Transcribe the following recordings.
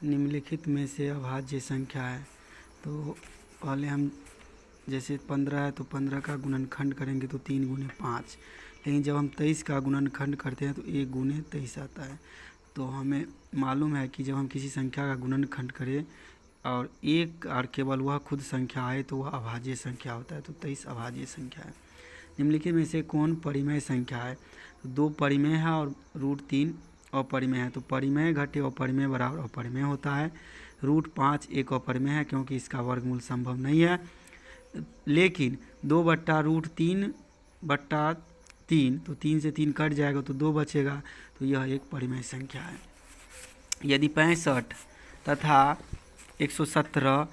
निम्नलिखित में से अभाज्य संख्या है। तो पहले हम जैसे 15 है तो 15 का गुणनखंड करेंगे तो 3 गुने 5, लेकिन जब हम 23 का गुणनखंड करते हैं तो 1 गुने 23 आता है। तो हमें मालूम है कि जब हम किसी संख्या का गुणनखंड करें और एक और केवल वह खुद संख्या आए तो वह अभाज्य संख्या होता है। तो 23 अभाज्य संख्या है। निम्नलिखित में से कौन परिमेय संख्या है? तो 2 परिमेय है और √3 अपरिमेय है। तो परिमेय घटे अपरिमेय बराबर अपरिमेय होता है। √5 एक अपरिमेय है क्योंकि इसका वर्गमूल संभव नहीं है, लेकिन 2/√3/3 तो 3 से 3 कट जाएगा तो 2 बचेगा, तो यह एक परिमेय संख्या है। यदि 65 तथा 117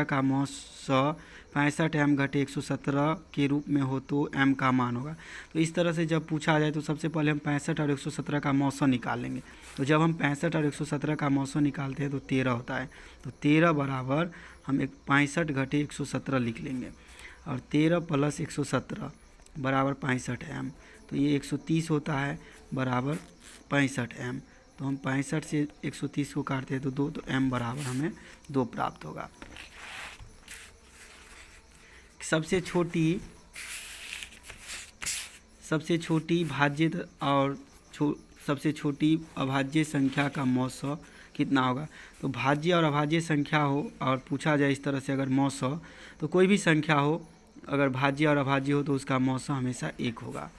का मौसा 65 m घटे 117 के रूप में हो तो m का मान होगा। तो इस तरह से जब पूछा जाए तो सबसे पहले हम 65 और 117 का मौसा निकाल लेंगे। तो जब हम 65 और 117 का मौसा निकालते हैं तो 13 होता है। तो 13 बराबर हम 65 घटे 117 लिख लेंगे, और 13 + 117 बराबर 65 m। तो ये 130 होता है बराबर 65 m। तो हम 65 से 130 को काटते हैं तो 2, तो m बराबर हमें 2 प्राप्त होगा। सबसे छोटी भाज्य और सबसे छोटी अभाज्य संख्या का मौसा कितना होगा? तो भाज्य और अभाज्य संख्या हो और पूछा जाए इस तरह से अगर मौसा, तो कोई भी संख्या हो अगर भाज्य और अभाज्य हो तो उसका मौसा हमेशा 1 होगा।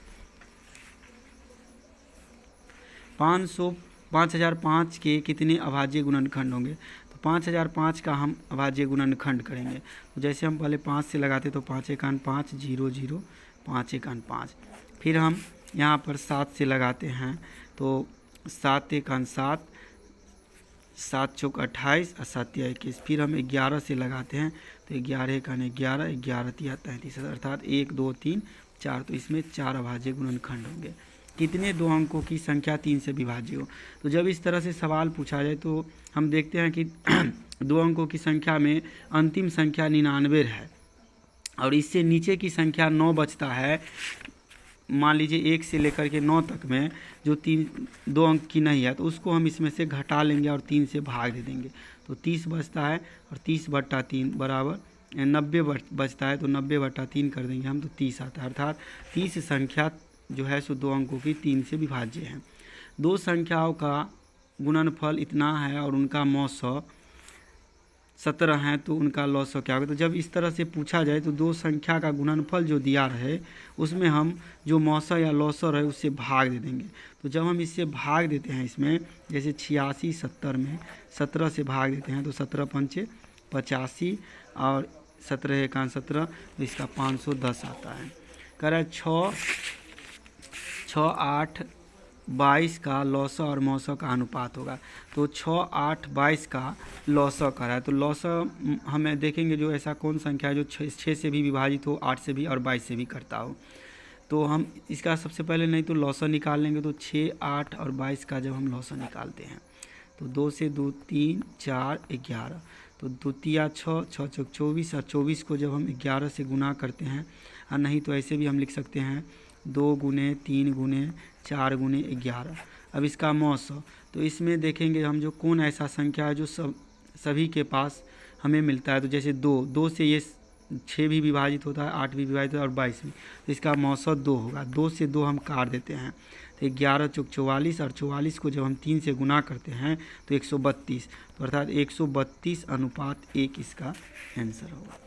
5005 के कितने अभाज्य गुणनखंड होंगे? तो 5005 का हम अभाज्य गुणनखंड करेंगे। तो जैसे हम पहले 5 से लगाते तो 5 × 5 0 0 5 × 5, फिर हम यहाँ पर 7 से लगाते हैं तो 7 × 7 7 × 28 और 7 × 21, फिर हम 11 से लगाते हैं तो 11 × 11 11 × 33 अर्थात 1 2 3 4, तो इसमें 4 अभाज्य गुणनखंड होंगे। कितने 2 अंकों की संख्या 3 से विभाज्य हो? तो जब इस तरह से सवाल पूछा जाए तो हम देखते हैं कि 2 अंकों की संख्या में अंतिम संख्या 99 है और इससे नीचे की संख्या 9 बचता है। मान लीजिए 1 से लेकर के 9 तक में जो 2 अंक की नहीं है तो उसको हम इसमें से घटा लेंगे और 3 से भाग दे देंगे, तो 30 बचता है, और 30/3 बराबर 90 बचता है, तो 90/3 कर देंगे हम तो 30 आता है। अर्थात 30 संख्या जो है सो 2 अंकों की 3 से विभाज्य है। 2 संख्याओं का गुणनफल इतना है और उनका मौसा 17 है तो उनका लौसा क्या होगा? तो जब इस तरह से पूछा जाए तो 2 संख्या का गुणनफल जो दिया रहे उसमें हम जो मौसा या लौसा रहे उससे भाग दे देंगे। तो जब हम इससे भाग देते हैं, इसमें जैसे 86 70 में 17 से भाग देते हैं तो 17 × 5 = 85 और 17 × 17 तो इसका 510 आता है। कह रहा है 6 8 22 का लौसा और मौसा का अनुपात होगा। तो 6 8 22 का लौसा कर रहा है, तो लौसा हमें देखेंगे जो ऐसा कौन संख्या है जो 6 से भी विभाजित हो, 8 से भी और 22 से भी करता हो। तो हम इसका सबसे पहले नहीं तो लौसा निकाल लेंगे। तो 6 8 और 22 का जब हम लौसा निकालते हैं तो 2 से 2 3 4 11, तो 2 × 6 6 × 24 और 24 को जब हम 11 से गुना करते हैं, और नहीं तो ऐसे भी हम लिख सकते हैं 2 × 3 × 4 × 11। अब इसका मौसा, तो इसमें देखेंगे हम जो कौन ऐसा संख्या है जो सभी के पास हमें मिलता है। तो जैसे 2 से ये 6 भी विभाजित होता है, 8 भी विभाजित होता है और 22 भी, तो इसका मौसा 2 होगा। 2 से 2 हम काट देते हैं तो 11 × 44 और 44 को जब हम 3 से गुना करते हैं तो 132, तो अर्थात 132/1 इसका आंसर होगा।